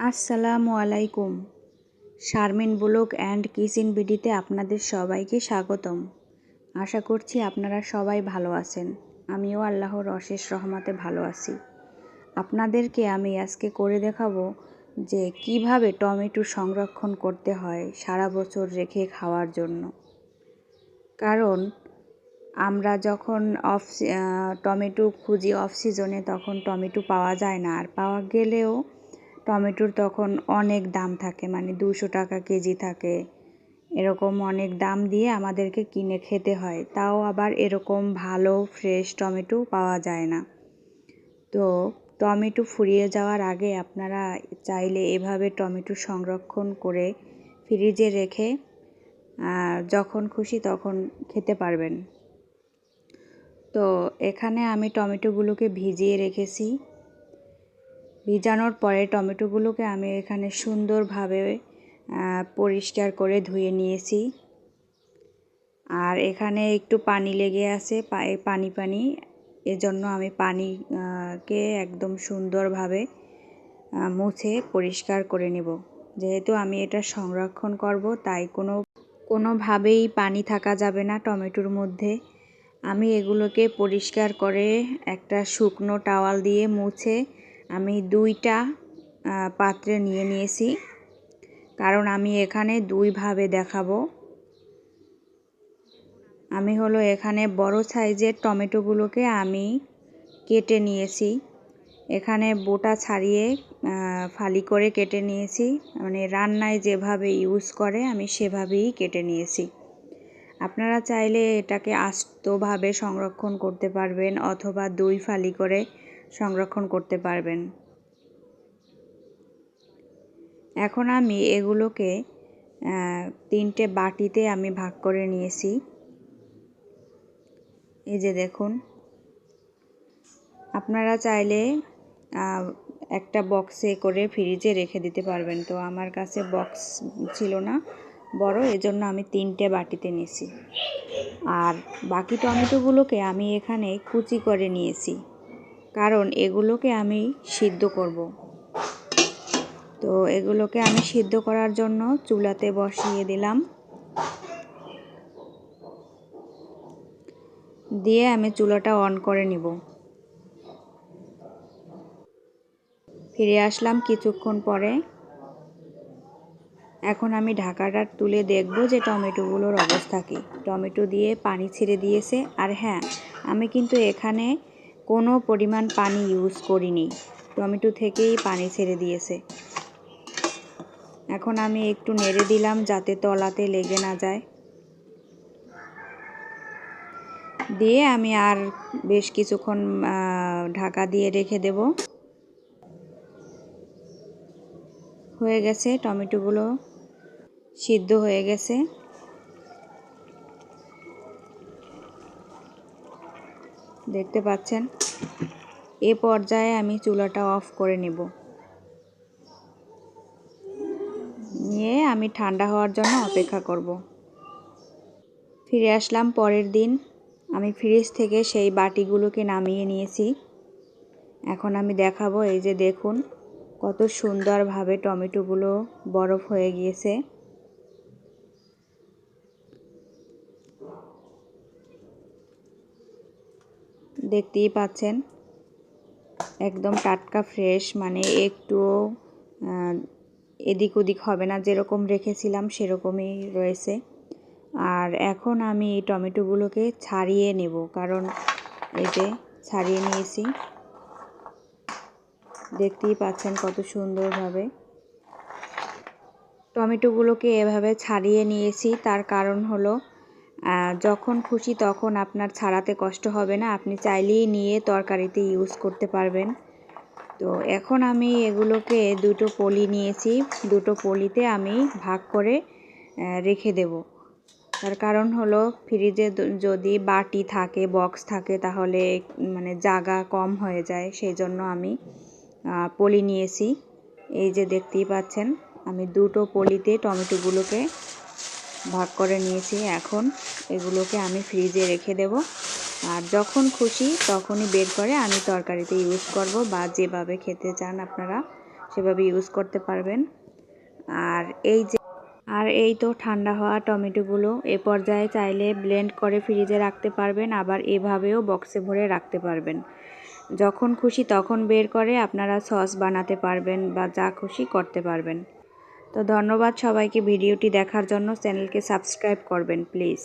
আসসালামু আলাইকুম। Sharmin blog and kitchen বিডিতে আপনাদের সবাইকে স্বাগতম। আশা করছি আপনারা সবাই ভালো আছেন। আমিও আল্লাহর অশেষ রহমতে ভালো আছি। আপনাদেরকে আমি আজকে করে দেখাবো যে কিভাবে টমেটো সংরক্ষণ করতে হয় সারা বছর রেখে খাওয়ার জন্য। কারণ আমরা যখন টমেটো খুঁজি অফ সিজনে, তখন টমেটো পাওয়া যায় না, আর পাওয়া গেলেও টমেটোর তখন অনেক দাম থাকে, মানে 200 টাকা কেজি থাকে। এরকম অনেক দাম দিয়ে আমাদেরকে কিনে খেতে হয়, তাও আবার এরকম ভালো ফ্রেশ টমেটো পাওয়া যায় না। তো টমেটো ফুরিয়ে যাওয়ার আগে আপনারা চাইলে এভাবে টমেটো সংরক্ষণ করে ফ্রিজে রেখে যখন খুশি তখন খেতে পারবেন। তো এখানে আমি টমেটোগুলোকে ভিজিয়ে রেখেছি। ভিজানোর পরে টমেটোগুলোকে আমি এখানে সুন্দরভাবে পরিষ্কার করে ধুয়ে নিয়েছি। আর এখানে একটু পানি লেগে আছে, পানি এজন্য আমি পানিকে একদম সুন্দরভাবে মুছে পরিষ্কার করে নেব। যেহেতু আমি এটা সংরক্ষণ করব, তাই কোনোভাবেই পানি থাকা যাবে না টমেটোর মধ্যে। আমি এগুলোকে পরিষ্কার করে একটা শুকনো টাওয়াল দিয়ে মুছে আমি 2টা পাত্রে নিয়ে নিয়েছি, কারণ আমি এখানে 2ভাবে দেখাবো। আমি এখানে বড় সাইজের টমেটোগুলোকে আমি কেটে নিয়েছি। এখানে বোটা ছাড়িয়ে ফালি করে কেটে নিয়েছি, মানে রান্নায় যেভাবে ইউজ করে আমি সেভাবেই কেটে নিয়েছি। আপনারা চাইলে এটাকে আস্তভাবে সংরক্ষণ করতে পারবেন, অথবা 2 ফালি করে সংরক্ষণ করতে পারবেন। এখন আমি এগুলোকে 3টে বাটিতে আমি ভাগ করে নিয়েছি। এই যে দেখুন, আপনারা চাইলে একটা বক্সে করে ফ্রিজে রেখে দিতে পারবেন। তো আমার কাছে বক্স ছিল না বড়, এজন্য আমি 3টে বাটিতে নিয়েছি। আর বাকি টমেটোগুলোকে আমি এখানে কুচি করে নিয়েছি, কারণ এগুলোকে আমি সিদ্ধ করব। তো এগুলোকে আমি সিদ্ধ করার জন্য চুলাতে বসিয়ে দিলাম। দিয়ে আমি চুলাটা অন করে নিব। ফিরে আসলাম কিছুক্ষণ পরে। এখন আমি ঢাকাটা তুলে দেখব যে টমেটোগুলোর অবস্থা কী। টমেটো দিয়ে পানি ছেড়ে দিয়েছে। আর হ্যাঁ, আমি কিন্তু এখানে কোনো পরিমাণ পানি ইউজ করিনি, টমেটো থেকেই পানি ছেড়ে দিয়েছে। এখন আমি একটু নেড়ে দিলাম যাতে তলাতে লেগে না যায়। দিয়ে আমি আর বেশ কিছুক্ষণ ঢাকা দিয়ে রেখে দেব। হয়ে গেছে, টমেটোগুলো সিদ্ধ হয়ে গেছে। দেখতে পাচ্ছেন। এ পর্যায়ে আমি চুলাটা অফ করে নেব। নিয়ে আমি ঠান্ডা হওয়ার জন্য অপেক্ষা করব। ফিরে আসলাম পরের দিন। আমি ফ্রিজ থেকে সেই বাটিগুলোকে নামিয়ে নিয়েছি। এখন আমি দেখাবো। এই যে দেখুন কত সুন্দরভাবে টমেটোগুলো বরফ হয়ে গিয়েছে। দেখতেই পাচ্ছেন, একদম টাটকা ফ্রেশ, মানে একটুও এদিক ওদিক হবে না, যেরকম রেখেছিলাম সেরকমই রয়েছে। আর এখন আমি এই টমেটোগুলোকে ছাড়িয়ে নেব, কারণ এই যে ছাড়িয়ে নিয়েছি। দেখতেই পাচ্ছেন কত সুন্দরভাবে টমেটোগুলোকে এভাবে ছাড়িয়ে নিয়েছি। তার কারণ হলো যখন খুশি তখন আপনার ছাড়াতে কষ্ট হবে না, আপনি চাইলেই নিয়ে তরকারিতে ইউজ করতে পারবেন। তো এখন আমি এগুলোকে 2টো পলি নিয়েছি, 2টো পলিতে আমি ভাগ করে রেখে দেব। তার কারণ হলো ফ্রিজে যদি বাটি থাকে, বক্স থাকে, তাহলে মানে জায়গা কম হয়ে যায়, সেই জন্য আমি পলি নিয়েছি। এই যে দেখতেই পাচ্ছেন, আমি 2টো পলিতে টমেটোগুলোকে ভাগ করে নিয়েছি। এখন এগুলোকে আমি ফ্রিজে রেখে দেব, আর যখন খুশি তখনই বের করে আমি তরকারিতে ইউজ করব, বা যেভাবে খেতে চান আপনারা সেভাবে ইউজ করতে পারবেন। আর এই তো ঠান্ডা হওয়া টমেটোগুলো এ পর্যায়ে চাইলে ব্লেন্ড করে ফ্রিজে রাখতে পারবেন, আবার এভাবেও বক্সে ভরে রাখতে পারবেন। যখন খুশি তখন বের করে আপনারা সস বানাতে পারবেন বা যা খুশি করতে পারবেন। তো ধন্যবাদ সবাইকে ভিডিওটি দেখার জন্য। চ্যানেলকে সাবস্ক্রাইব করবেন প্লিজ।